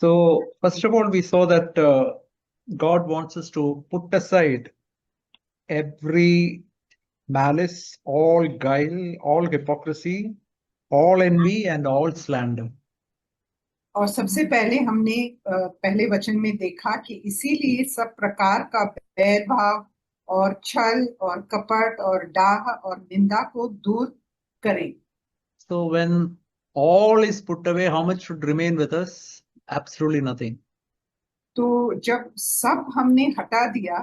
So, first of all, we saw that God wants us to put aside every malice, all guile, all hypocrisy, all envy, and all slander. और सबसे पहले हमने पहले वचन में देखा कि इसीलिए सब प्रकार का बैर भाव और छल और कपट और डाह और निंदा को दूर करें। So, when all is put away, how much should remain with us? Absolutely nothing. तो जब सब हमने हटा दिया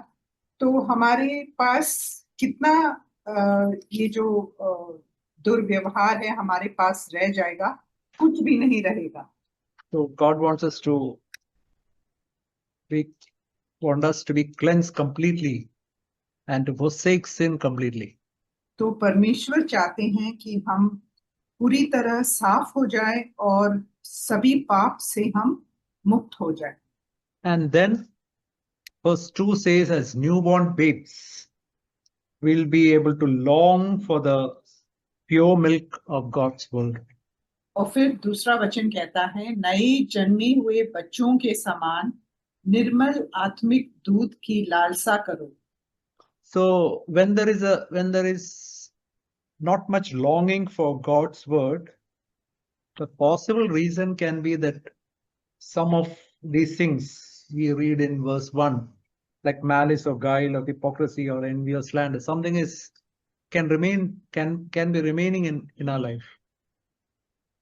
तो हमारे पास कितना ये जो दुर्व्यवहार है हमारे पास रह जाएगा, कुछ भी नहीं रहेगा। So, God wants us to be cleansed completely and to forsake sin completely. तो परमेश्वर चाहते हैं कि हम पूरी तरह साफ हो जाए और सभी पाप से हम मुक्त हो जाए। And then, verse 2 says, as newborn babes, we'll be able to long for the pure milk of God's word. और फिर दूसरा वचन कहता है, नए जन्मे हुए बच्चों के समान निर्मल आत्मिक दूध की लालसा करो। So when there is not much longing for God's word, the possible reason can be that some of these things we read in verse 1, like malice or guile or hypocrisy or envy or slander, something can be remaining in our life.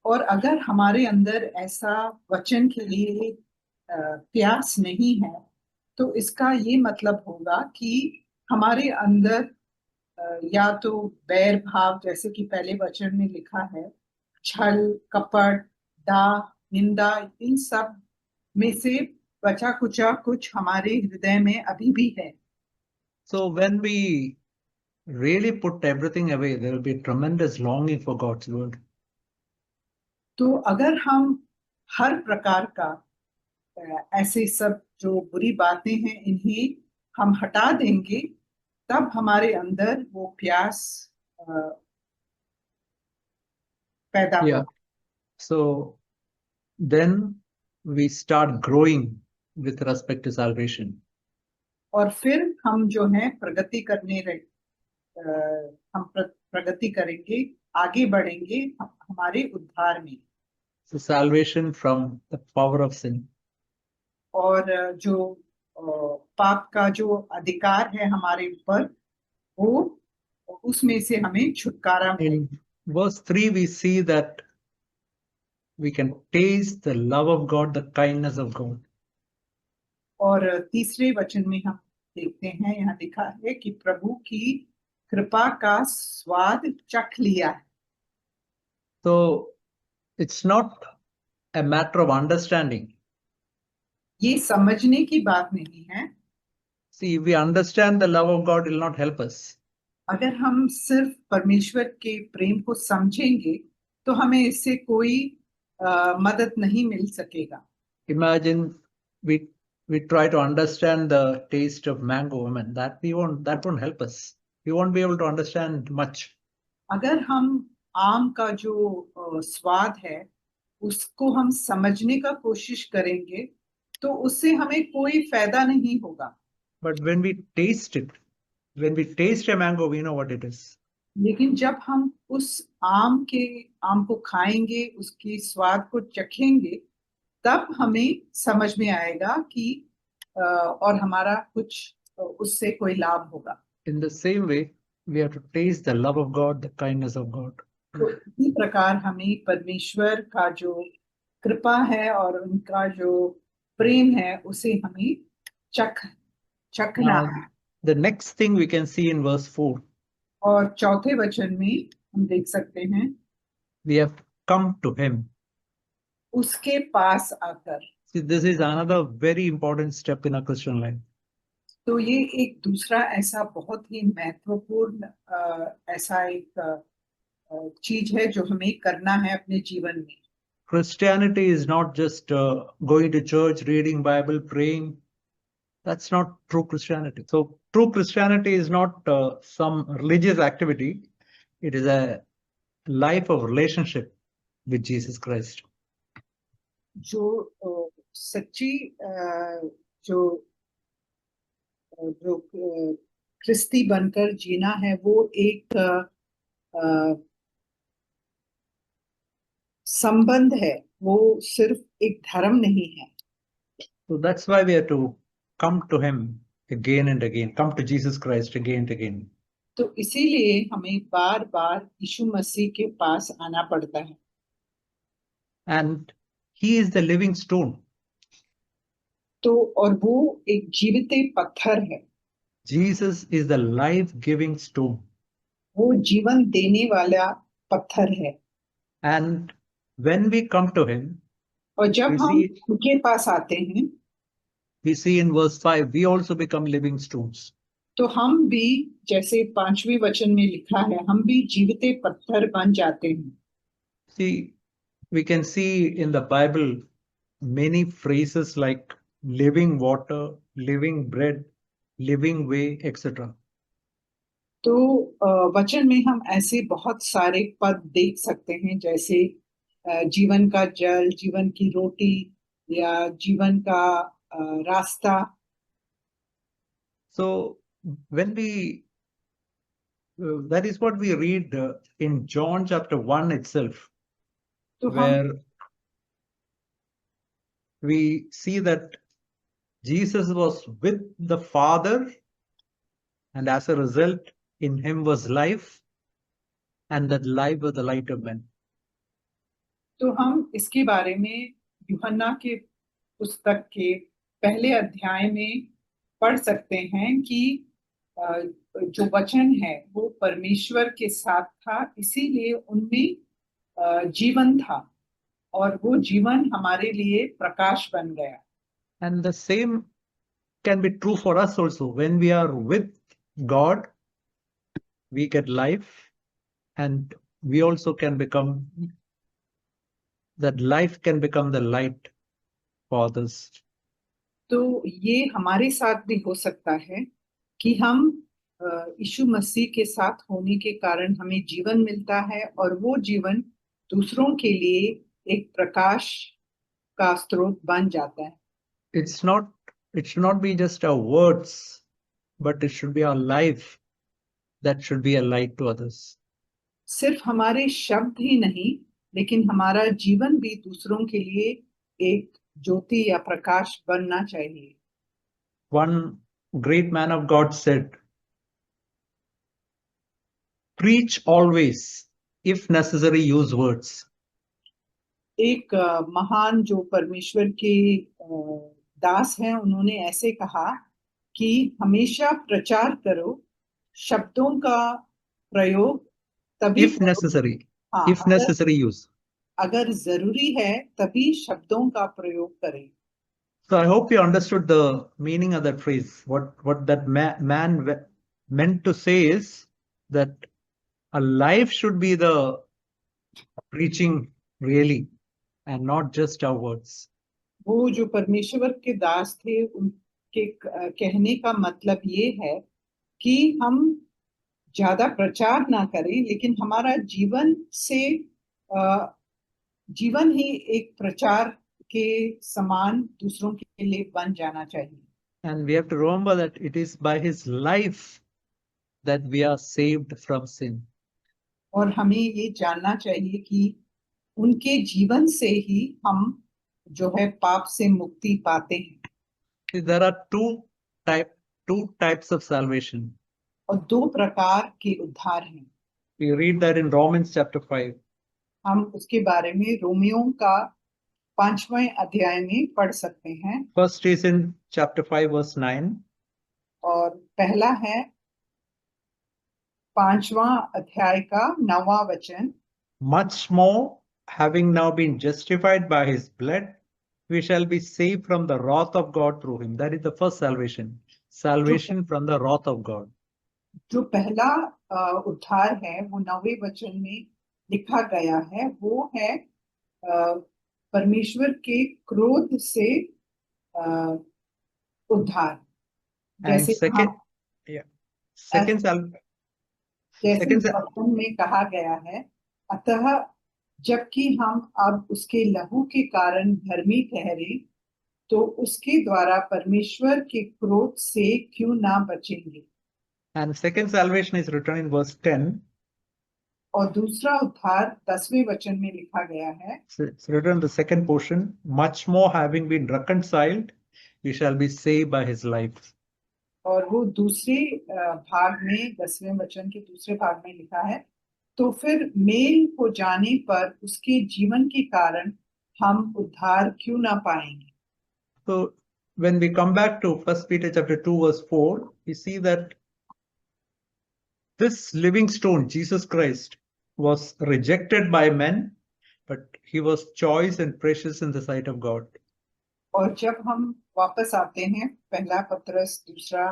और अगर हमारे अंदर ऐसा वचन के लिए प्यास नहीं है तो इसका ये मतलब होगा कि हमारे अंदर या तो बैर भाव, जैसे कि पहले वचन में लिखा है, छल कपट डाह निंदा, इन सब में से बचा कुचा कुछ हमारे हृदय में अभी भी है। So when we really put everything away, there will be a tremendous longing for God's word. तो अगर हम हर प्रकार का ऐसे सब जो बुरी बातें हैं इन्हें हम हटा देंगे, तब हमारे अंदर वो प्यास पैदा Yeah. होगा। So then we start growing with respect to salvation. और फिर हम जो है प्रगति करने हम प्रगति करेंगे, आगे बढ़ेंगे हमारे उद्धार में। So salvation from the power of sin. और जो पाप का जो अधिकार है हमारे ऊपर, वो उसमें से हमें छुटकारा मिलेगा। In verse 3, we see that we can taste the love of God, the kindness of God. और तीसरे वचन में हम देखते हैं, यहाँ लिखा है कि प्रभु की कृपा का स्वाद चख लिया है। So it's not a matter of understanding. ये समझने की बात नहीं है। See, if we understand the love of God, it will not help us. अगर हम सिर्फ परमेश्वर के प्रेम को समझेंगे तो हमें इससे कोई मदद नहीं मिल सकेगा। Imagine we try to understand the taste of mango. I mean, that won't help us. We won't be able to understand much. अगर हम आम का जो स्वाद है उसको हम समझने का कोशिश करेंगे तो उससे हमें कोई फायदा नहीं होगा। But when we taste a mango, we know what it is. लेकिन जब हम उस आम को खाएंगे, उसके स्वाद को चखेंगे, तब हमें समझ में आएगा कि और हमारा कुछ उससे कोई लाभ होगा। In the same way, we have to taste the love of God, the kindness of God. तो इसी प्रकार हमें परमेश्वर का जो कृपा है और उनका जो प्रेम है उसे हमें चखना है। The next thing we can see in verse 4. और चौथे वचन में हम देख सकते हैं, We have come to him. उसके पास आकर। See, this is another very important step in our Christian life. तो ये एक दूसरा ऐसा बहुत ही महत्वपूर्ण ऐसा एक चीज है जो हमें करना है अपने जीवन में। Christianity is not just going to church, reading Bible, praying. That's not true Christianity. So true Christianity is not some religious activity. It is a life of relationship with Jesus Christ. जो सच्ची जो जो ख्रिस्ती बनकर जीना है वो एक संबंध है, वो सिर्फ एक धर्म नहीं है। So that's why we have to come to Him again and again, come to Jesus Christ again and again. तो इसीलिए हमें बार बार यीशु मसीह के पास आना पड़ता है। And He is the living stone. तो और वो एक जीवित पत्थर है, Jesus is the life-giving stone. वो जीवन देने वाला पत्थर है। And when we come to Him, और जब we हम see, उनके पास आते हैं we see in verse 5, we also become living stones. तो हम भी, जैसे 5वें वचन में लिखा है, हम भी जीवित पत्थर बन जाते हैं। See, we can see in the Bible many phrases like living water, living bread, living way, etc. तो वचन में हम ऐसे बहुत सारे पद देख सकते हैं, जैसे जीवन का जल, जीवन की रोटी, या जीवन का रास्ता। So when we that is what we read in John chapter 1 itself, तो हम where we see that Jesus was with the Father, and as a result, in Him was life, and that life was the light of men. तो हम इसके बारे में यूहन्ना के पुस्तक के पहले अध्याय में पढ़ सकते हैं कि अ, जो वचन है वो परमेश्वर के साथ था, इसीलिए उनमें जीवन था, और वो जीवन हमारे लिए प्रकाश बन गया। And the same can be true for us also. When we are with God, we get life, and we also can become, that life can become the light for others. तो ये हमारे साथ भी हो सकता है कि हम यीशु मसीह के साथ होने के कारण हमें जीवन मिलता है, और वो जीवन दूसरों के लिए एक प्रकाश का स्रोत बन जाता है। It should not be just our words, but it should be our life that should be a light to others. सिर्फ हमारे शब्द ही नहीं, लेकिन हमारा जीवन भी दूसरों के लिए एक ज्योति या प्रकाश बनना चाहिए। One great man of God said, preach always, if necessary, use words. एक महान जो परमेश्वर के दास हैं, उन्होंने ऐसे कहा कि हमेशा प्रचार करो, शब्दों का प्रयोग तभी If necessary, हाँ, if necessary, use. अगर जरूरी है तभी शब्दों का प्रयोग करें। So I hope you understood the meaning of that phrase. What that man meant to say is that a life should be the preaching really, and not just our words. वो जो परमेश्वर के दास थे, उनके कहने का मतलब ये है कि हम ज्यादा प्रचार ना करें, लेकिन हमारा जीवन से जीवन ही एक प्रचार के समान दूसरों के लिए बन जाना चाहिए। And we have to remember that it is by His life that we are saved from sin. और हमें ये जानना चाहिए कि उनके जीवन से ही हम जो है पाप से मुक्ति पाते हैं। There are two types of salvation. और दो प्रकार के उद्धार हैं। We read that in Romans chapter 5. हम उसके बारे में रोमियो का 5वें अध्याय में पढ़ सकते हैं। First is in chapter 5 verse 9. और पहला है 5वां अध्याय का 9वां वचन। Much more, having now been justified by His blood, we shall be saved from the wrath of God through Him. That is the first salvation. Salvation from the wrath of God. जो पहला उद्धार है वो 9वें वचन में लिखा गया है, वो है परमेश्वर के क्रोध से उद्धार। And जैसे second, second जैसे वचन में कहा गया है, अतः जबकि हम अब उसके लहू के कारण धर्मी ठहरे, तो उसके द्वारा परमेश्वर के क्रोध से क्यों ना बचेंगे। And second salvation is written in verse 10. और दूसरा उद्धार 10वें वचन में लिखा गया है, It's written in the second portion, much more having been reconciled, we shall be saved by his life. और वो दूसरे भाग में 10वें वचन के दूसरे भाग में लिखा है, तो फिर मेल हो जाने पर उसके जीवन के कारण हम उद्धार क्यों ना पाएंगे। So when we come back to 1 Peter chapter 2 verse 4, we see that this living stone, Jesus Christ, was rejected by men, but he was choice and precious in the sight of God. और जब हम वापस आते हैं पहला पत्रस दूसरा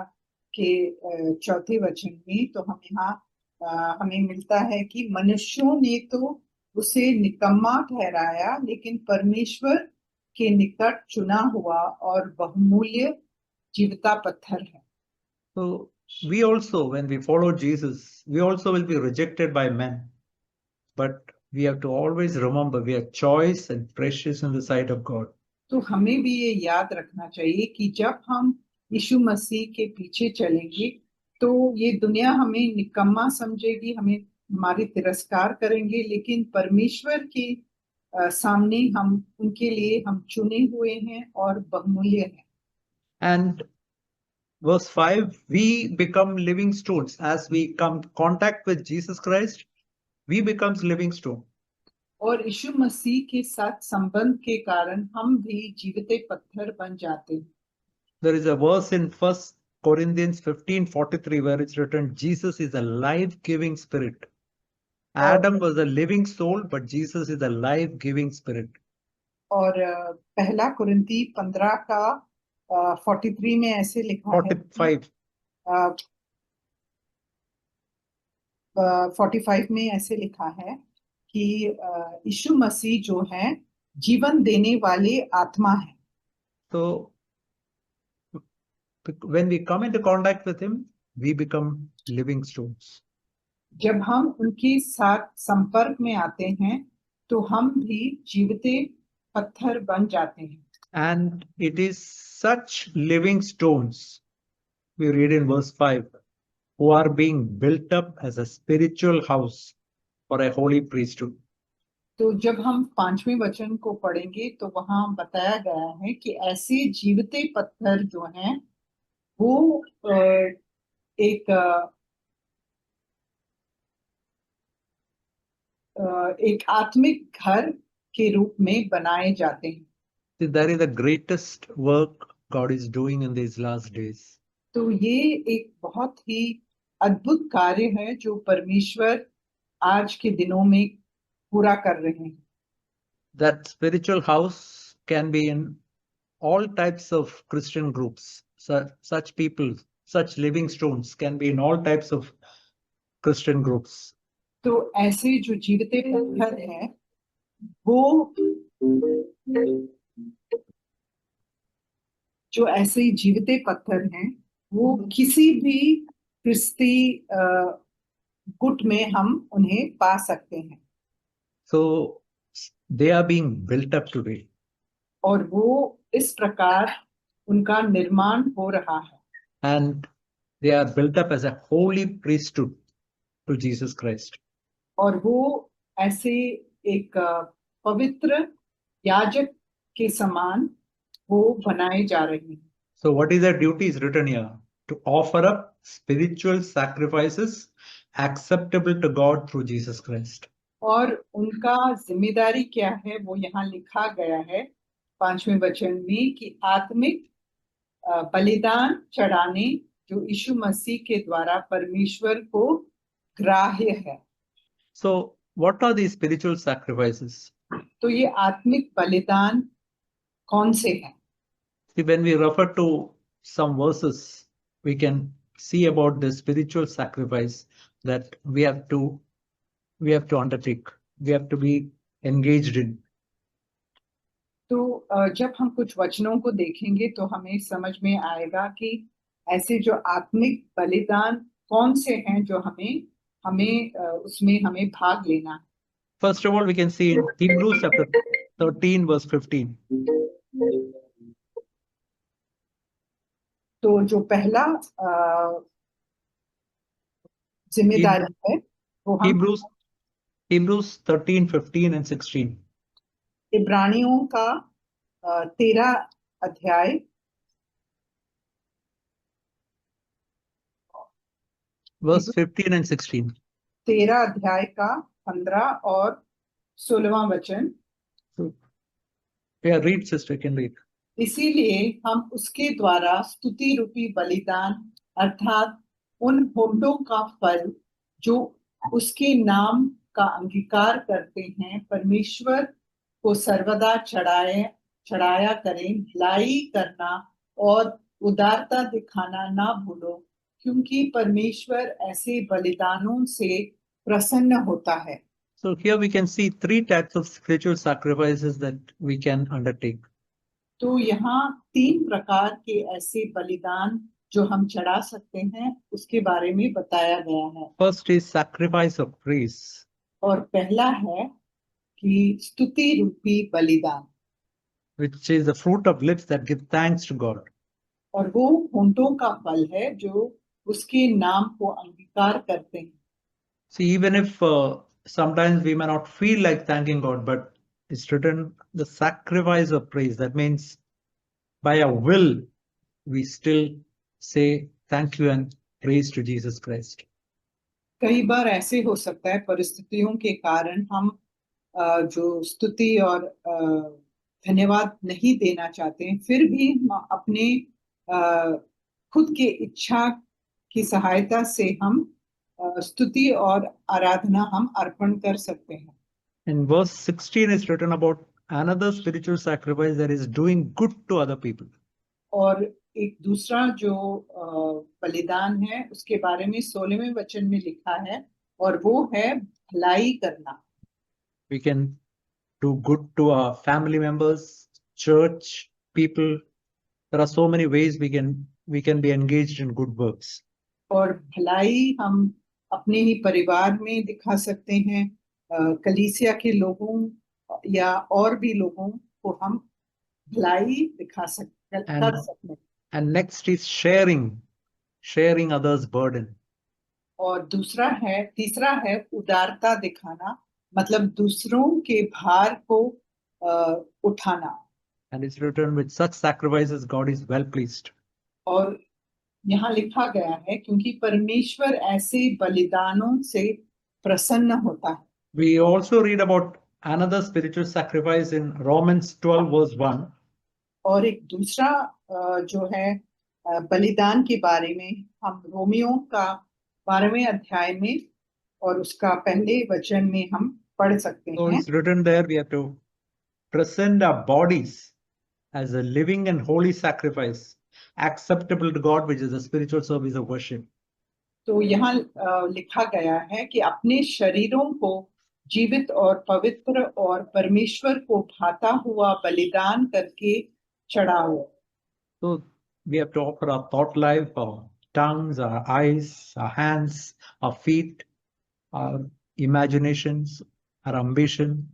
के चौथे वचन में, तो हम यहाँ हमें मिलता है कि मनुष्यों ने तो उसे निकम्मा ठहराया, लेकिन परमेश्वर के निकट चुना हुआ और बहुमूल्य जीवता पत्थर है। So we also, when we follow Jesus, we also will be rejected by men. But we have to always remember we are choice and precious in the sight of God. तो हमें भी ये याद रखना चाहिए कि जब हम यीशु मसीह के पीछे चलेंगे तो ये दुनिया हमें निकम्मा समझेगी, हमें हमारी तिरस्कार करेंगे, लेकिन परमेश्वर के सामने हम उनके लिए हम चुने हुए हैं और बहुमूल्य हैं। And verse 5, we become living stones. As we come contact with Jesus Christ, we becomes living stone. और यीशु मसीह के साथ संबंध के कारण हम भी जीवित पत्थर बन जाते हैं। There is a verse in 1 Corinthians 15:43 where it's written, Jesus is a life-giving spirit. Adam was a living soul, but Jesus is a life-giving spirit. और पहला कुरिन्ती 15 का 43 में ऐसे लिखा है, 45. 45 में ऐसे लिखा है कि यीशु मसीह जो है जीवन देने वाले आत्मा है। So when we come into contact with him, we become living stones. जब हम उनके साथ संपर्क में आते हैं तो हम भी जीवित पत्थर बन जाते हैं। And it is such living stones, we read in verse 5, who are being built up as a spiritual house for a holy priesthood. तो जब हम 5वें वचन को पढ़ेंगे तो वहां बताया गया है कि ऐसे जीवित पत्थर जो हैं वो एक आत्मिक घर के रूप में बनाए जाते हैं। That is the greatest work God is doing in these last days. तो ये एक बहुत ही अद्भुत कार्य है जो परमेश्वर आज के दिनों में पूरा कर रहे हैं। That spiritual house can be in all types of Christian groups. Such people, such living stones can be in all types of Christian groups. तो ऐसे जो जीवित पत्थर हैं वो जो ऐसे जीवित पत्थर हैं वो किसी भी क्रिस्ती गुट में हम उन्हें पा सकते हैं। So they are being built up today. और वो इस प्रकार उनका निर्माण हो रहा है। And they are built up as a holy priesthood to Jesus Christ. और वो ऐसे एक पवित्र याजक के समान वो बनाए जा रहे हैं। So what is their duty is written here? To offer up spiritual sacrifices acceptable to God through Jesus Christ. और उनका जिम्मेदारी क्या है वो यहाँ लिखा गया है 5वें वचन में कि आत्मिक बलिदान चढ़ाने जो यीशु मसीह के द्वारा परमेश्वर को ग्राह्य है। So what are these spiritual sacrifices? तो ये आत्मिक बलिदान कौन से हैं? See, when we refer to some verses, we can see about the spiritual sacrifice that we have to undertake. We have to be engaged in. तो जब हम कुछ वचनों को देखेंगे तो हमें समझ में आएगा कि ऐसे जो आत्मिक बलिदान कौन से हैं जो उसमें हमें भाग लेना है। First of all, we can see in Hebrews chapter 13 verse 15. तो जो पहला जिम्मेदारी है वो हम Hebrews Hebrews 13, 15 and 16. इब्रानियों का 13 अध्याय Verse 15 and 16. 13 अध्याय का 15 और 16वां वचन। So, yeah, read, sister, you can read. इसीलिए हम उसके द्वारा स्तुति रूपी बलिदान अर्थात उन होठों का फल जो उसके नाम का अंगीकार करते हैं परमेश्वर को सर्वदा चढ़ाया करें। भलाई करना और उदारता दिखाना ना भूलो, क्योंकि परमेश्वर ऐसे बलिदानों से प्रसन्न होता है। So here we can see three types of spiritual sacrifices that we can undertake. तो यहाँ 3 प्रकार के ऐसे बलिदान जो हम चढ़ा सकते हैं उसके बारे में बताया गया है। First is sacrifice of praise, और पहला है कि स्तुति रूपी बलिदान, which is the fruit of lips that give thanks to God. और वो होंठों का फल है जो उसके नाम को अंगीकार करते हैं। See, even if sometimes we may not feel like thanking God, but it's written the sacrifice of praise. That means by our will, we still say thank you and praise to Jesus Christ. कई बार ऐसे हो सकता है परिस्थितियों के कारण हम जो स्तुति और धन्यवाद नहीं देना चाहते हैं, फिर भी हम अपने खुद के इच्छा की सहायता से हम स्तुति और आराधना हम अर्पण कर सकते हैं। In verse 16 is written about another spiritual sacrifice that is doing good to other people. और एक दूसरा जो बलिदान है उसके बारे में 16वें वचन में लिखा है, और वो है भलाई करना। We can do good to our family members, church people. There are so many ways we can be engaged in good works. और भलाई हम अपने ही परिवार में दिखा सकते हैं, कलीसिया के लोगों या और भी लोगों को हम भलाई कर सकते हैं। And next is sharing others' burden. और तीसरा है उदारता दिखाना, मतलब दूसरों के भार को उठाना। And it's written with such sacrifices God is well pleased. और यहाँ लिखा गया है क्योंकि परमेश्वर ऐसे बलिदानों से प्रसन्न होता है। We also read about another spiritual sacrifice in Romans 12 verse 1. और एक दूसरा जो है बलिदान के बारे में हम रोमियो का 12वें अध्याय में और उसका पहले वचन में हम पढ़ सकते So हैं। it's written there we have to present our bodies as a living and holy sacrifice acceptable to God, which is the spiritual service of worship. तो यहाँ लिखा गया है कि अपने शरीरों को जीवित और पवित्र और परमेश्वर को भाता हुआ बलिदान करके चढ़ाओ। So we have to offer our thought life, our tongues, our eyes, our hands, our feet, our imaginations, our ambition.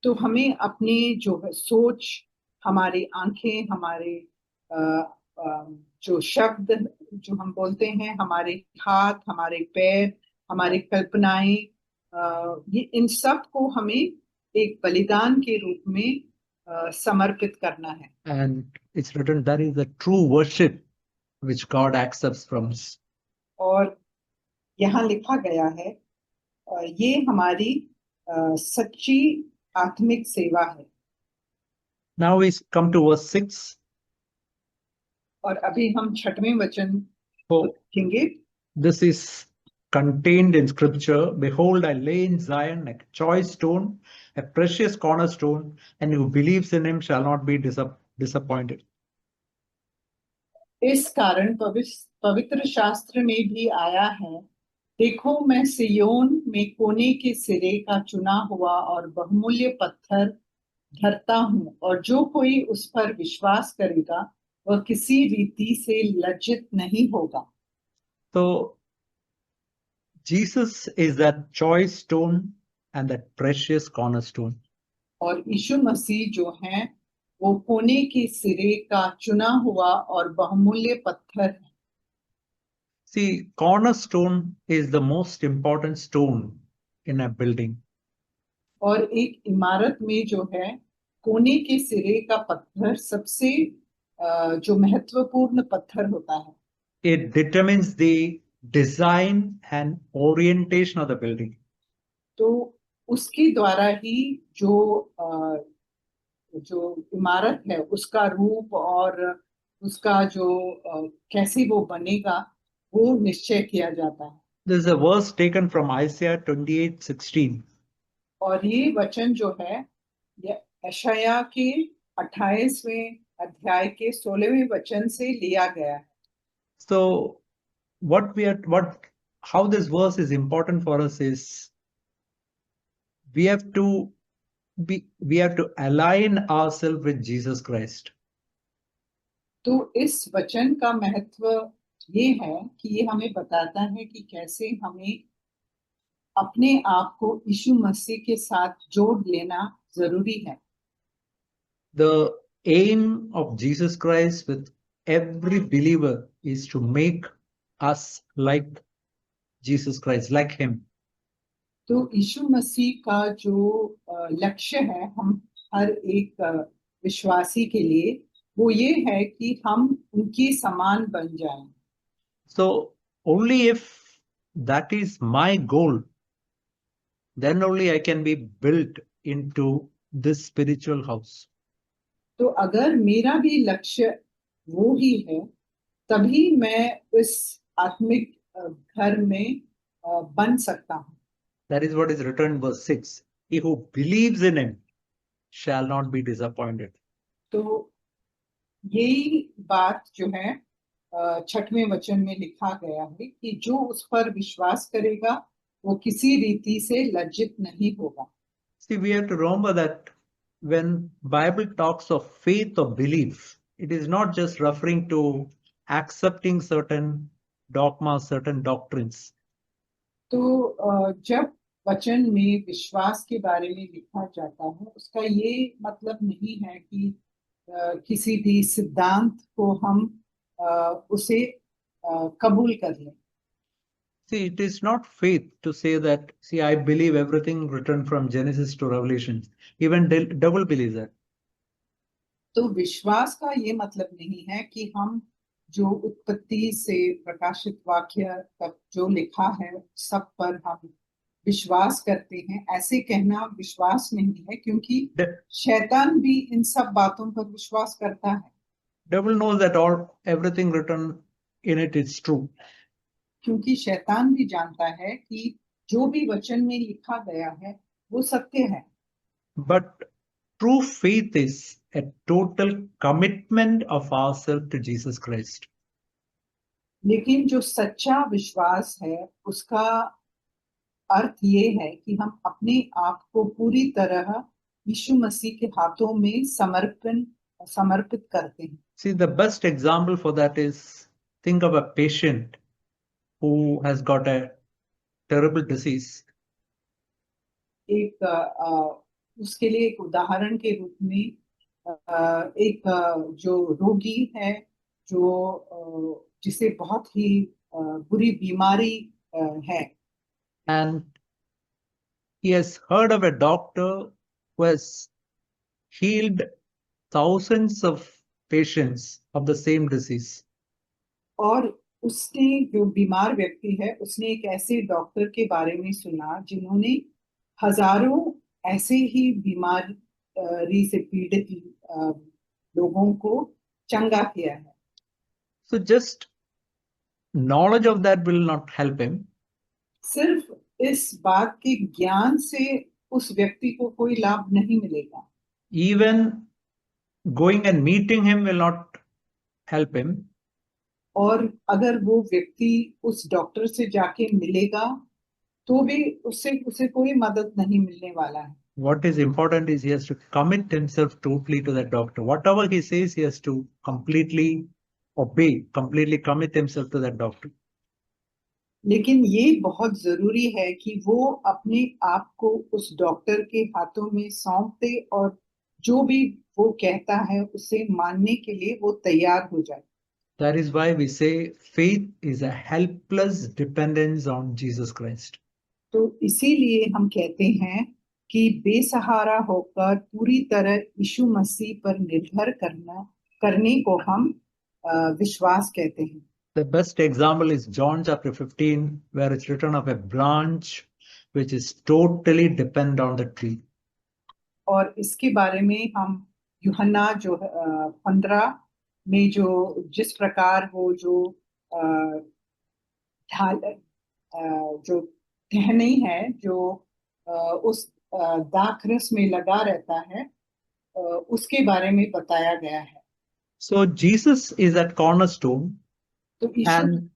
तो हमें अपनी जो है सोच, हमारी आंखें, हमारे जो शब्द जो हम बोलते हैं, हमारे हाथ, हमारे पैर, हमारी कल्पनाएं, ये इन सब को हमें एक बलिदान के रूप में समर्पित करना है। And it's written that is the true worship which God accepts from us. और यहाँ लिखा गया है ये हमारी सच्ची आत्मिक सेवा है। Now we come to verse 6. और अभी हम 6वें वचन So देखेंगे। this is contained in scripture. Behold, I lay in Zion a choice stone, a precious cornerstone, and who believes in him shall not be disappointed. इस कारण पवित्र शास्त्र में भी आया है, देखो मैं सियोन में कोने के सिरे का चुना हुआ और बहुमूल्य पत्थर धरता हूँ, और जो कोई उस पर विश्वास करेगा वह किसी रीति से लज्जित नहीं होगा। So Jesus is that choice stone and that precious cornerstone. और यीशु मसीह जो है वो कोने के सिरे का चुना हुआ और बहुमूल्य पत्थर है। See, cornerstone is the most important stone in a building. और एक इमारत में जो है कोने के सिरे का पत्थर सबसे जो महत्वपूर्ण पत्थर होता है। It determines the design and orientation of the building. तो उसके द्वारा ही जो इमारत है उसका रूप और उसका जो कैसे वो बनेगा वो निश्चय किया जाता है। This is a verse taken from Isaiah 28:16. और ये वचन जो है ये यशायाह के 28वें अध्याय के 16वें वचन से लिया गया है। So, how this verse is important for us is we have to align ourselves with Jesus Christ. तो इस वचन का महत्व ये है कि ये हमें बताता है कि कैसे हमें अपने आप को यीशु मसीह के साथ जोड़ लेना जरूरी है। The aim of Jesus Christ with every believer is to make us like Jesus Christ, like him. तो यीशु मसीह का जो लक्ष्य है हम हर एक विश्वासी के लिए वो ये है कि हम उनके समान बन जाएं। So only if that is my goal, then only I can be built into this spiritual house. तो अगर मेरा भी लक्ष्य वो ही है तभी मैं उस आत्मिक घर में बन सकता हूँ। That is what is written in verse 6. He who believes in him shall not be disappointed. तो यही बात जो है 6वें वचन में लिखा गया है कि जो उस पर विश्वास करेगा वो किसी रीति से लज्जित नहीं होगा। See, we have to remember that when Bible talks of faith or belief, it is not just referring to accepting certain dogmas, certain doctrines. तो जब वचन में विश्वास के बारे में लिखा जाता है उसका ये मतलब नहीं है कि किसी भी सिद्धांत को हम उसे कबूल कर लें। See, it is not faith to say that, see, I believe everything written from Genesis to Revelation. Even devil believes that. तो विश्वास का ये मतलब नहीं है कि हम जो उत्पत्ति से प्रकाशित वाक्य तक जो लिखा है सब पर हम विश्वास करते हैं, ऐसे कहना विश्वास नहीं है क्योंकि शैतान भी इन सब बातों पर विश्वास करता है। Devil knows that everything written in it is true. क्योंकि शैतान भी जानता है कि जो भी वचन में लिखा गया है वो सत्य है। But true faith is a total commitment of ourselves to Jesus Christ. लेकिन जो सच्चा विश्वास है उसका अर्थ ये है कि हम अपने आप को पूरी तरह यीशु मसीह के हाथों में समर्पित करते हैं। See, the best example for that is think of a patient who has got a terrible disease. उसके लिए एक उदाहरण के रूप में एक जो रोगी है जो जिसे बहुत ही बुरी बीमारी है And he has heard of a doctor who has healed thousands of patients of the same disease. और उसने जो बीमार व्यक्ति है उसने एक ऐसे डॉक्टर के बारे में सुना जिन्होंने हजारों ऐसे ही बीमारी से पीड़ित लोगों को चंगा किया है। So just knowledge of that will not help him. सिर्फ इस बात के ज्ञान से उस व्यक्ति को कोई लाभ नहीं मिलेगा। Even going and meeting him will not help him. और अगर वो व्यक्ति उस डॉक्टर से जाके मिलेगा तो भी उससे उसे कोई मदद नहीं मिलने वाला है। What is important is he has to commit himself totally to that doctor. Whatever he says, he has to completely obey, completely commit himself to that doctor. लेकिन ये बहुत जरूरी है कि वो अपने आप को उस डॉक्टर के हाथों में सौंप दे और जो भी वो कहता है उसे मानने के लिए वो तैयार हो जाए। That is why we say faith is a helpless dependence on Jesus Christ. तो इसीलिए हम कहते हैं कि बेसहारा होकर पूरी तरह यीशु मसीह पर निर्भर करने को हम विश्वास कहते हैं। The best example is John chapter 15, where it's written of a branch which is totally dependent on the tree. और इसके बारे में हम यूहन्ना जो 15 में जो जिस प्रकार वो जो ढाल जो टहनी है जो उस दाखरस में लगा रहता है उसके बारे में बताया गया है। So Jesus is that cornerstone, तो and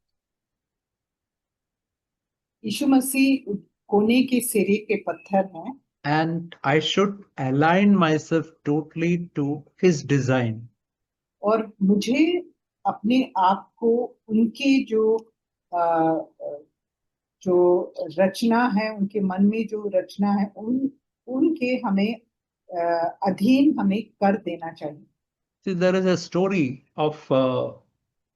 यीशु मसीह कोने के सिरे के पत्थर हैं and I should align myself totally to his design. और मुझे अपने आप को उनके जो रचना है उनके मन में जो रचना है उनके हमें अधीन हमें कर देना चाहिए। See, there is a story of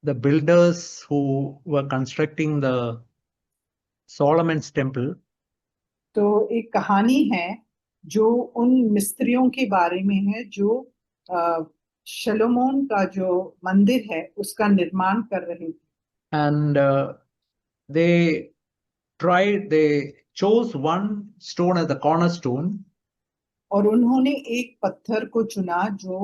the builders who were constructing the Solomon's temple. तो एक कहानी है जो उन मिस्त्रियों के बारे में है जो शलोमोन का जो मंदिर है उसका निर्माण कर रहे थे। And they chose one stone as the cornerstone, और उन्होंने एक पत्थर को चुना जो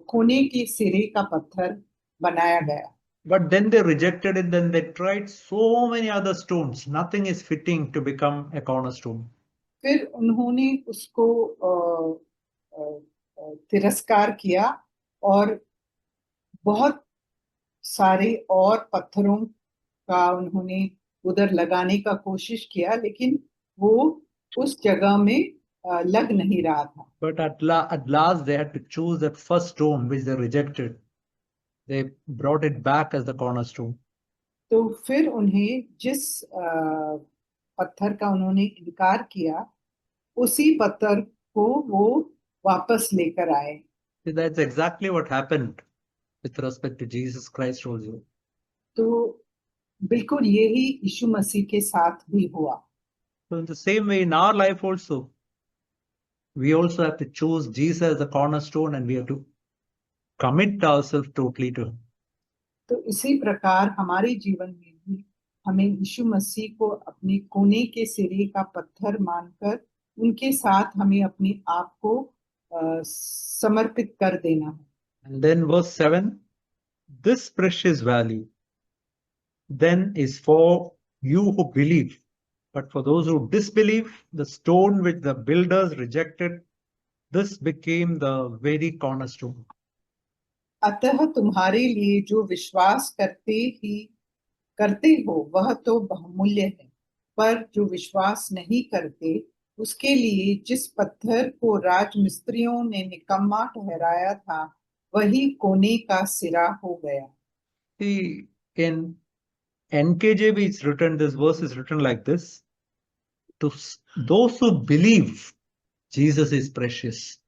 कोने के सिरे का पत्थर बनाया गया। but then they rejected it. Then they tried so many other stones. Nothing is fitting to become a cornerstone. फिर उन्होंने उसको तिरस्कार किया और बहुत सारे और पत्थरों का उन्होंने उधर लगाने का कोशिश किया लेकिन वो उस जगह में लग नहीं रहा था। But at last they had to choose that first stone which they rejected. They brought it back as the cornerstone. तो फिर उन्हें जिस पत्थर का उन्होंने इनकार किया उसी पत्थर को वो वापस लेकर आए। See, that's exactly what happened with respect to Jesus Christ also. तो बिल्कुल यही यीशु मसीह के साथ भी हुआ। So in the same way, in our life also, we also have to choose Jesus as the cornerstone, and we have to commit ourselves totally to him. तो इसी प्रकार हमारे जीवन में भी हमें यीशु मसीह को अपने कोने के सिरे का पत्थर मानकर उनके साथ हमें अपने आप को समर्पित कर देना है। And then verse 7, this precious value then is for you who believe. But for those who disbelieve, the stone which the builders rejected, this became the very cornerstone. अतः तुम्हारे लिए जो विश्वास करते हो वह तो बहुमूल्य है, पर जो विश्वास नहीं करते उसके लिए जिस पत्थर को राजमिस्त्रियों ने निकम्मा ठहराया था वही कोने का सिरा हो गया। See, in NKJV, it's written, this verse is written like this: to those who believe, Jesus is precious.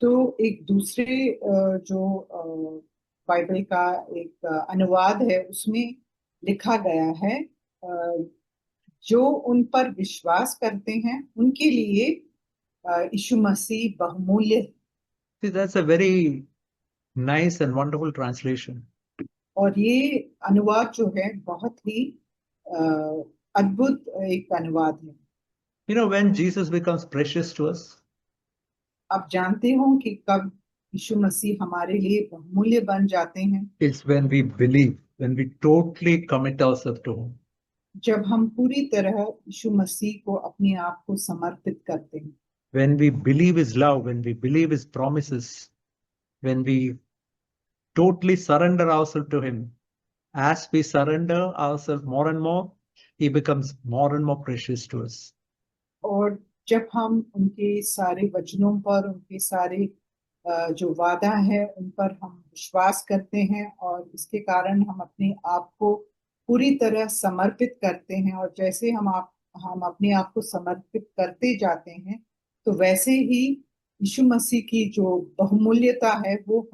तो एक दूसरे जो बाइबल का एक अनुवाद है उसमें लिखा गया है जो उन पर विश्वास करते हैं उनके लिए यीशु मसीह बहुमूल्य है। See, that's a very nice and wonderful translation. और ये अनुवाद जो है बहुत ही अद्भुत एक अनुवाद है। You know, when Jesus becomes precious to us, आप जानते हो कि कब यीशु मसीह हमारे लिए बहुमूल्य बन जाते हैं? it's when we believe, when we totally commit ourselves to him. जब हम पूरी तरह यीशु मसीह को अपने आप को समर्पित करते हैं। When we believe his love, when we believe his promises, when we totally surrender ourselves to him, as we surrender ourselves more and more, he becomes more and more precious to us. और जब हम उनके सारे वचनों पर उनके सारे जो वादा है उन पर हम विश्वास करते हैं और इसके कारण हम अपने आप को पूरी तरह समर्पित करते हैं और जैसे हम अपने आप को समर्पित करते जाते हैं तो वैसे ही यीशु मसीह की जो बहुमूल्यता है वो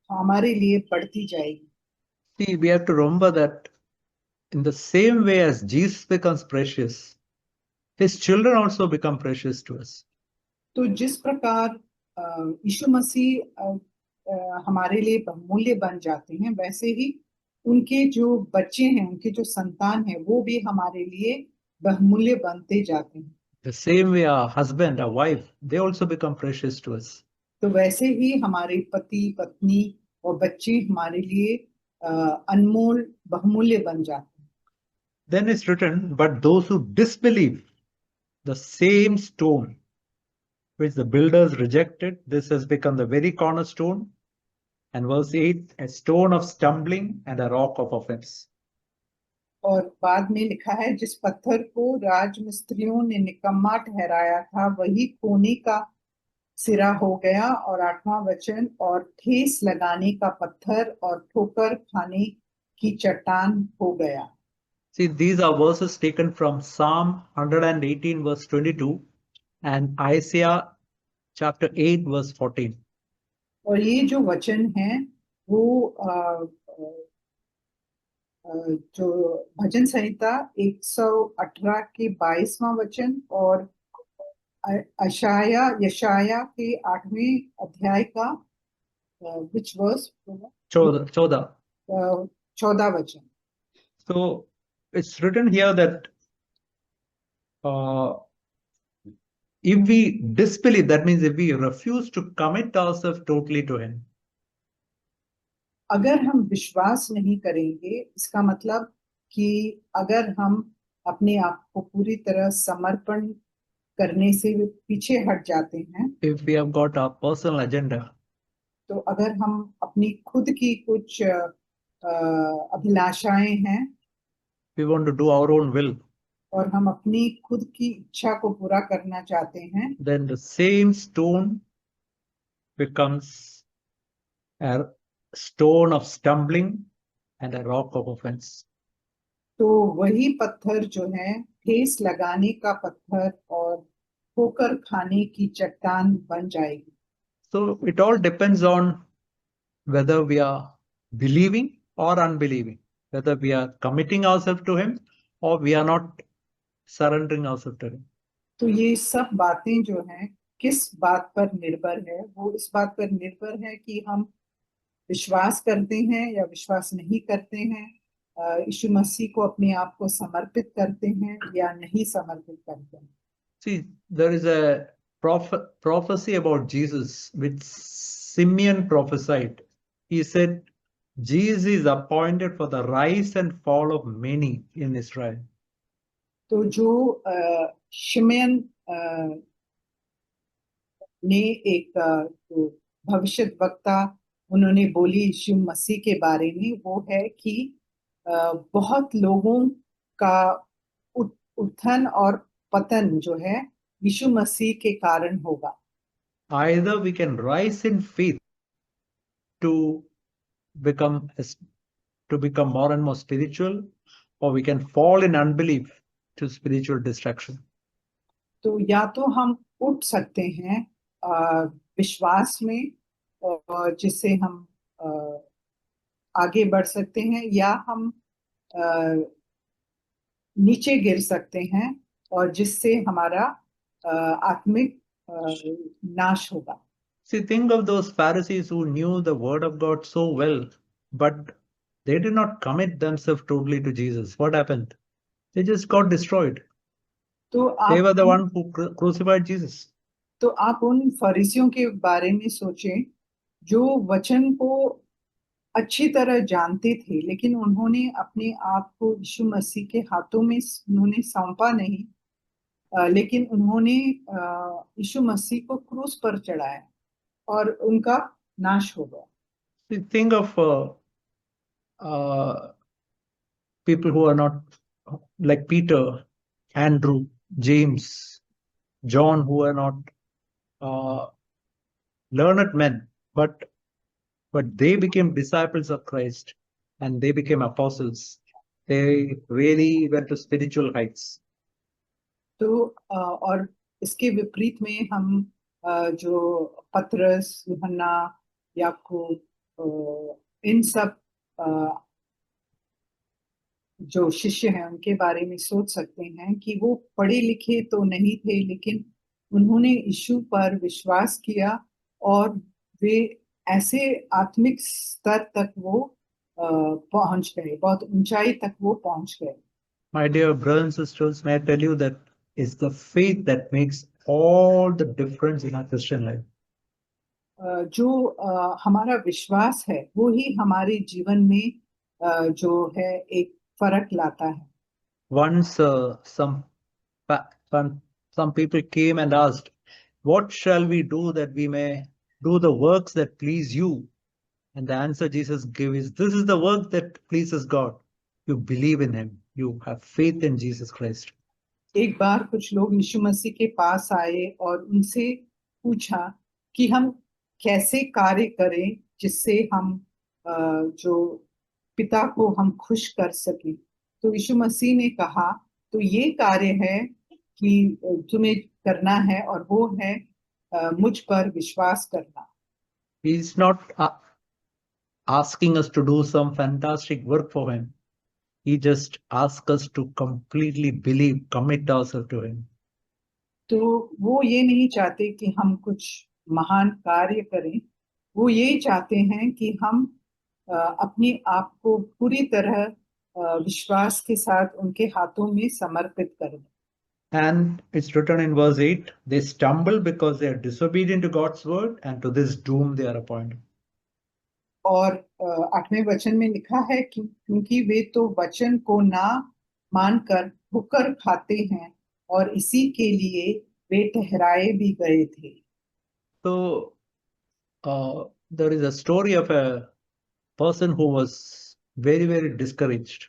हमारे लिए बढ़ती जाएगी। See, we have to remember that in the same way as Jesus becomes precious, his children also become precious to us. तो जिस प्रकार यीशु मसीह हमारे लिए बहुमूल्य बन जाते हैं, वैसे ही उनके जो बच्चे हैं, उनके जो संतान है, वो भी हमारे लिए बहुमूल्य बनते जाते हैं। The same way our husband, our wife, they also become precious to us. तो वैसे ही हमारे पति, पत्नी और बच्चे हमारे लिए अनमोल बहुमूल्य बन जाते हैं। Then it's written, but those who disbelieve, the same stone which the builders rejected, this has become the very cornerstone. And verse 8, a stone of stumbling and a rock of offense. और बाद में लिखा है, जिस पत्थर को राजमिस्त्रियों ने निकम्मा ठहराया था, वही कोने का सिरा हो गया। और 8वां वचन, और ठेस लगाने का पत्थर और ठोकर खाने की चट्टान हो गया। See, these are verses taken from Psalm 118 verse 22 and Isaiah chapter 8 verse 14. और ये जो वचन है वो जो भजन संहिता 118 के 22वां वचन और यशाया के 8वें अध्याय का which verse? 14 वचन। So it's written here that if we disbelieve, that means if we refuse to commit ourselves totally to him, अगर हम विश्वास नहीं करेंगे, इसका मतलब कि अगर हम अपने आप को पूरी तरह समर्पण करने से पीछे हट जाते हैं, if we have got our personal agenda, तो अगर हम अपनी खुद की कुछ अभिलाषाएं हैं, we want to do our own will, और हम अपनी खुद की इच्छा को पूरा करना चाहते हैं, then the same stone becomes a stone of stumbling and a rock of offense. तो वही पत्थर जो है ठेस लगाने का पत्थर और ठोकर खाने की चट्टान बन जाएगी। So it all depends on whether we are believing or unbelieving, whether we are committing ourselves to him or we are not surrendering ourselves to him. तो ये सब बातें जो हैं किस बात पर निर्भर है? वो इस बात पर निर्भर है कि हम विश्वास करते हैं या विश्वास नहीं करते हैं, यीशु मसीह को अपने आप को समर्पित करते हैं या नहीं समर्पित करते हैं। See, there is a prophecy about Jesus which Simeon prophesied. He said, Jesus is appointed for the rise and fall of many in Israel. तो जो शिमयन ने एक जो भविष्य वक्ता उन्होंने बोली यीशु मसीह के बारे में, वो है कि बहुत लोगों का उत्थान और पतन जो है यीशु मसीह के कारण होगा। Either we can rise in faith to become more and more spiritual, or we can fall in unbelief to spiritual destruction. तो या तो हम उठ सकते हैं विश्वास में, और जिससे हम आगे बढ़ सकते हैं, या हम नीचे गिर सकते हैं और जिससे हमारा आत्मिक नाश होगा। See, think of those Pharisees who knew the word of God so well, but they did not commit themselves totally to Jesus. What happened? They just got destroyed. तो They were the आप one who crucified Jesus. तो आप उन फरीसियों के बारे में सोचें जो वचन को अच्छी तरह जानते थे, लेकिन उन्होंने अपने आप को यीशु मसीह के हाथों में उन्होंने सौंपा नहीं, लेकिन उन्होंने यीशु मसीह को क्रूस पर चढ़ाया और उनका नाश हो गया। See, think of people who are not like Peter, Andrew, James, John, who are not learned men, but they became disciples of Christ and they became apostles. They really went to spiritual heights. तो और इसके विपरीत में हम जो पतरस, यूहन्ना, याकूब, इन सब जो शिष्य हैं उनके बारे में सोच सकते हैं कि वो पढ़े लिखे तो नहीं थे, लेकिन उन्होंने यीशु पर विश्वास किया और वे ऐसे आत्मिक स्तर तक वो पहुंच गए, बहुत ऊंचाई तक वो पहुंच गए। My dear brothers and sisters, may I tell you that it's the faith that makes all the difference in our Christian life. जो हमारा विश्वास है वो ही हमारे जीवन में जो है एक फर्क लाता है। Once some people came and asked, "What shall we do that we may do the works that please you?" And the answer Jesus gave is, "This is the work that pleases God. You believe in Him. You have faith in Jesus Christ." एक बार कुछ लोग यीशु मसीह के पास आए और उनसे पूछा कि हम कैसे कार्य करें जिससे हम जो पिता को हम खुश कर सकें। तो यीशु मसीह ने कहा, तो ये कार्य है कि तुम्हें करना है और वो है मुझ पर विश्वास करना। He's not asking us to do some fantastic work for Him. He just asks us to completely believe, commit ourselves to Him. तो वो ये नहीं चाहते कि हम कुछ महान कार्य करें, वो ये चाहते हैं कि हम अपने आप को पूरी तरह विश्वास के साथ उनके हाथों में समर्पित करें। And it's written in verse 8, they stumble because they are disobedient to God's word, and to this doom they are appointed. और 8वें वचन में लिखा है कि क्योंकि वे तो वचन को ना मानकर ठोकर खाते हैं और इसी के लिए वे ठहराए भी गए थे। So there is a story of a person who was very, very discouraged.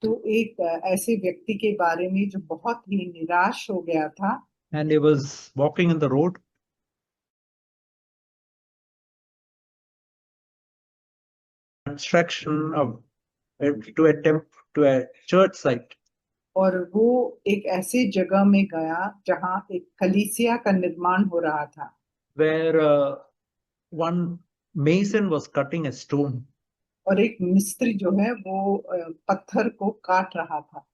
तो एक ऐसे व्यक्ति के बारे में जो बहुत ही निराश हो गया था And he was walking in the road. Construction of to a church site और वो एक ऐसे जगह में गया जहां एक कलीसिया का निर्माण हो रहा था, where one mason was cutting a stone. और एक मिस्त्री जो है वो पत्थर को काट रहा था।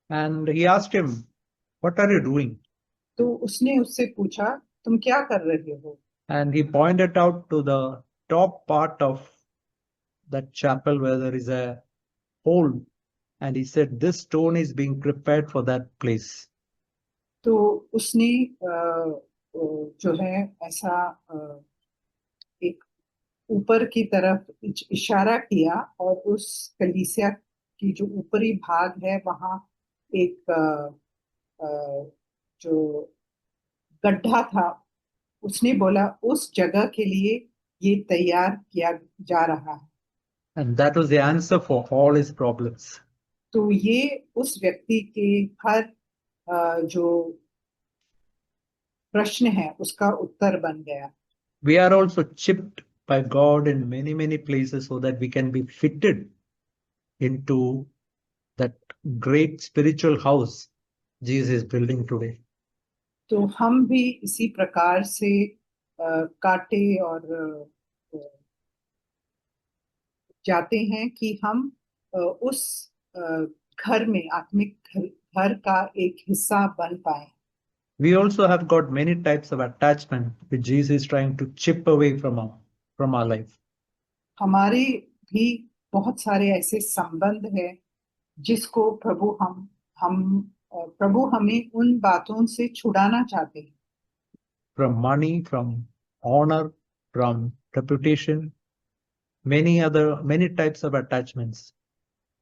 And he asked him, "What are you doing?" तो उसने उससे पूछा, तुम क्या कर रहे हो? And he pointed out to the top part of that chapel where there is a hole. And he said, "This stone is being prepared for that place." तो उसने जो है ऐसा एक ऊपर की तरफ इशारा किया और उस कलीसिया की जो ऊपरी भाग है वहां एक जो गड्ढा था, उसने बोला उस जगह के लिए ये तैयार किया जा रहा है। And that was the answer for all his problems. तो ये उस व्यक्ति के हर जो प्रश्न है उसका उत्तर बन गया। We are also chipped by God in many, many places so that we can be fitted into that great spiritual house Jesus is building today. तो हम भी इसी प्रकार से काटे और जाते हैं कि हम उस घर में आत्मिक घर का एक हिस्सा बन पाए। We also have got many types of attachment which Jesus is trying to chip away from our life. हमारे भी बहुत सारे ऐसे संबंध हैं जिसको प्रभु हमें उन बातों से छुड़ाना चाहते हैं। From money, from honor, from reputation, many types of attachments.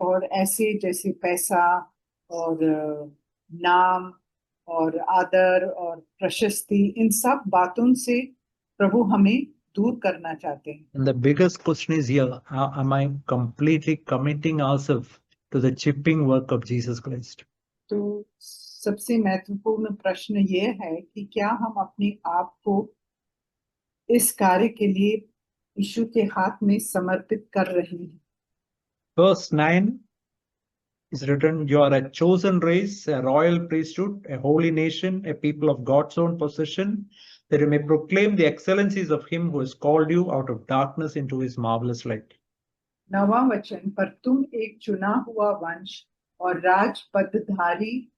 और ऐसे जैसे पैसा और नाम और आदर और प्रशस्ति, इन सब बातों से प्रभु हमें दूर करना चाहते हैं। And the biggest question is here, am I completely committing ourselves to the chipping work of Jesus Christ? तो सबसे महत्वपूर्ण प्रश्न ये है कि क्या हम अपने आप को इस कार्य के लिए यीशु के हाथ में समर्पित कर रहे हैं। Verse 9 is written, "You are a chosen race, a royal priesthood, a holy nation, a people of God's own possession, that you may proclaim the excellencies of him who has called you out of darkness into his marvelous light. 9वां वचन, पर तुम एक चुना हुआ वंश और राजपदधारी,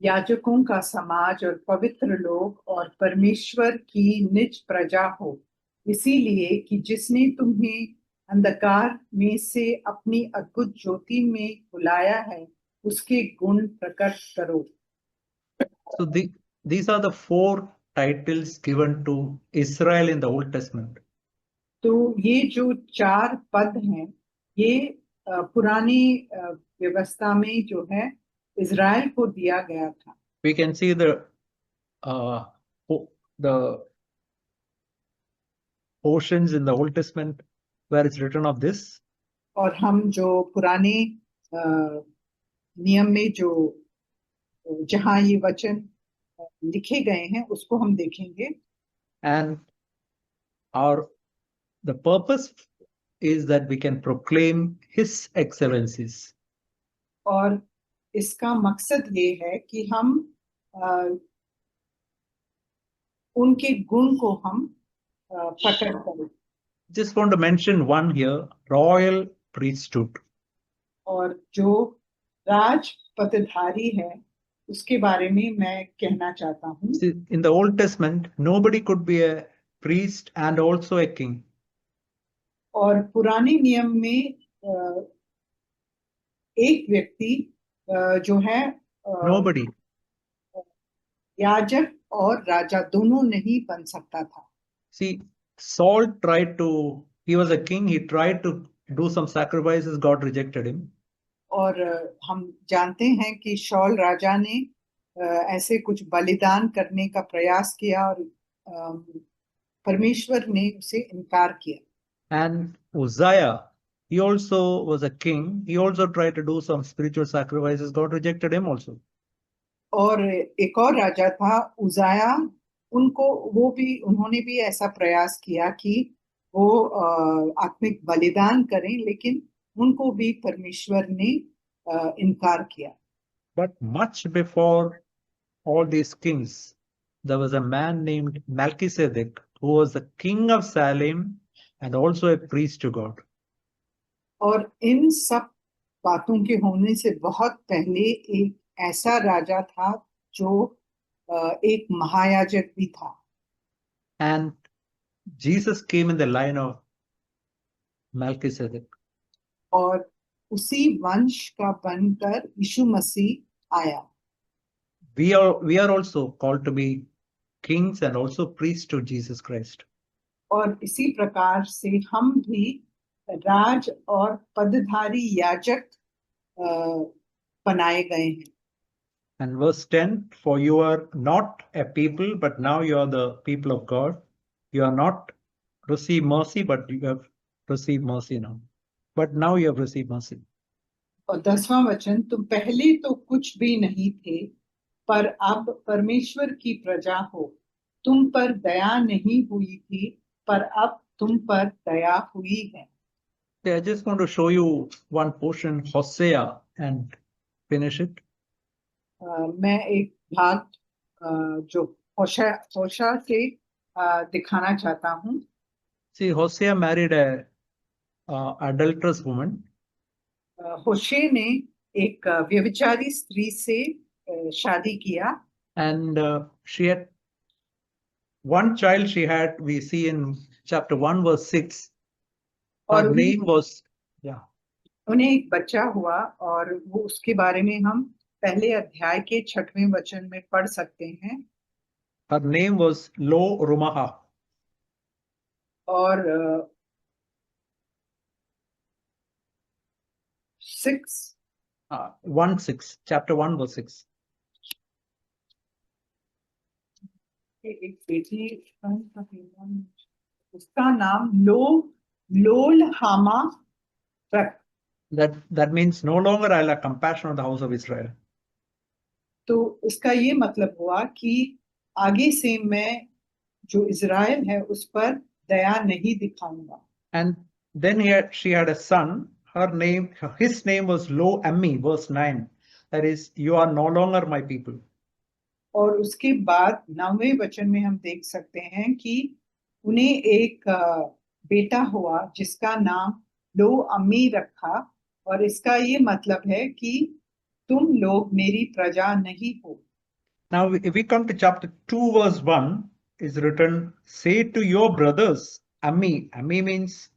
याजकों का समाज और पवित्र लोग और परमेश्वर की निज प्रजा हो, इसीलिए कि जिसने तुम्हें अंधकार में से अपनी अद्भुत ज्योति में बुलाया है, उसके गुण प्रकट करो. So these are the 4 titles given to Israel in the Old Testament. तो ये जो 4 पद हैं, ये पुरानी व्यवस्था में जो है इज़राइल को दिया गया था. We can see the portions in the Old Testament where it's written of this. और हम जो पुराने नियम में जो जहाँ ये वचन लिखे गए हैं उसको हम देखेंगे. And the purpose is that we can proclaim his excellencies. और इसका मकसद ये है कि हम उनके गुण को हम प्रकट करें. Just want to mention one here, royal priesthood. और जो राजपदधारी है उसके बारे में मैं कहना चाहता हूँ. In the Old Testament, nobody could be a priest and also a king. और पुराने नियम में एक व्यक्ति जो है Nobody. याजक और राजा दोनों नहीं बन सकता था. See, Saul tried to, he was a king, he tried to do some sacrifices, God rejected him. और हम जानते हैं कि शौल राजा ने ऐसे कुछ बलिदान करने का प्रयास किया और परमेश्वर ने उसे इनकार किया. And Uzziah, he also was a king, he also tried to do some spiritual sacrifices, God rejected him also. और एक और राजा था उजाया, उन्होंने भी ऐसा प्रयास किया कि वो आत्मिक बलिदान करें, लेकिन उनको भी परमेश्वर ने इनकार किया. But much before all these kings, there was a man named Melchizedek who was the king of Salem and also a priest to God. और इन सब बातों के होने से बहुत पहले एक ऐसा राजा था जो एक महायाजक भी था. And Jesus came in the line of Melchizedek. और उसी वंश का बनकर यीशु मसीह आया. We are also called to be kings and also priests to Jesus Christ. और इसी प्रकार से हम भी राज और पदधारी याजक बनाए गए हैं. And verse 10, for you are not a people, but now you are the people of God. You are not received mercy, but you have received mercy now. But now you have received mercy. और 10वां वचन, तुम पहले तो कुछ भी नहीं थे, पर अब परमेश्वर की प्रजा हो. तुम पर दया नहीं हुई थी, पर अब तुम पर दया हुई है. I just want to show you one portion, Hosea, and finish it. मैं एक भाग जो होशा से दिखाना चाहता हूँ. See, Hosea married a adulterous woman. होशे ने एक व्यभिचारी स्त्री से शादी किया. And she had one child she had, we see in chapter 1, verse 6. Her name was, उन्हें एक बच्चा हुआ और वो उसके बारे में हम पहले अध्याय के 6वें वचन में पढ़ सकते हैं. Her name was Lo Rumaha. और 1:6, chapter 1, verse 6. एक बेटी, उसका नाम लोलहामा रख. That means no longer I'll have compassion on the house of Israel. तो इसका ये मतलब हुआ कि आगे से मैं जो इज़राइल है उस पर दया नहीं दिखाऊंगा. And then she had a son. His name was Lo Ammi, verse 9. That is, you are no longer my people. और उसके बाद 9वें वचन में हम देख सकते हैं कि उन्हें एक बेटा हुआ जिसका नाम लो अम्मी रखा, और इसका ये मतलब है कि तुम लोग मेरी प्रजा नहीं हो। Now, if we come to chapter 2, verse 1, is written, say to your brothers, Ammi. Ammi means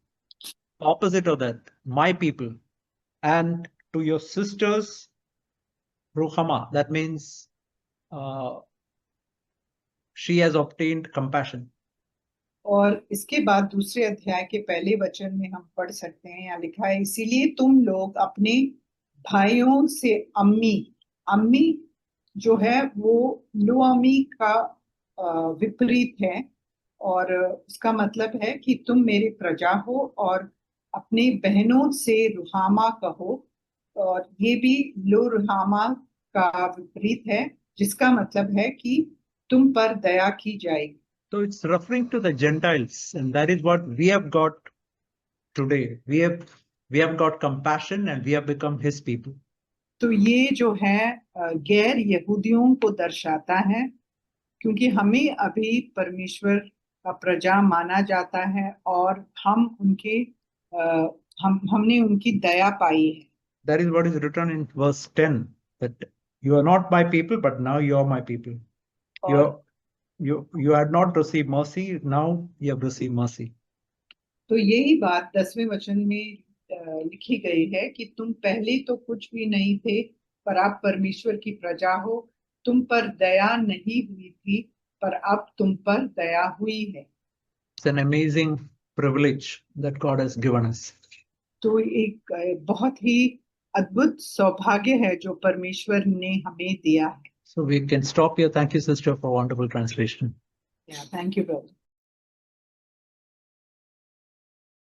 opposite of that, my people. And to your sisters, Ruhama. That means she has obtained compassion. और इसके बाद दूसरे अध्याय के पहले वचन में हम पढ़ सकते हैं, यहाँ लिखा है, इसीलिए तुम लोग अपने भाइयों से अम्मी, अम्मी जो है वो लुआमी का विपरीत है, और उसका मतलब है कि तुम मेरी प्रजा हो, और अपने बहनों से रुहामा कहो, और ये भी लो रुहामा का विपरीत है, जिसका मतलब है कि तुम पर दया की जाएगी। So it's referring to the Gentiles, and that is what we have got today. We have got compassion, and we have become His people. तो ये जो है गैर यहूदियों को दर्शाता है, क्योंकि हमें अभी परमेश्वर का प्रजा माना जाता है, और हम उनके हमने उनकी दया पाई है। That is what is written in verse 10, that you are not my people, but now you are my people. You had not received mercy, now you have received mercy. तो यही बात 10वें वचन में लिखी गई है कि तुम पहले तो कुछ भी नहीं थे, पर आप परमेश्वर की प्रजा हो, तुम पर दया नहीं हुई थी, पर अब तुम पर दया हुई है। It's an amazing privilege that God has given us. तो एक बहुत ही अद्भुत सौभाग्य है जो परमेश्वर ने हमें दिया है। So we can stop here. Thank you, sister, for wonderful translation. Yeah, thank you, brother.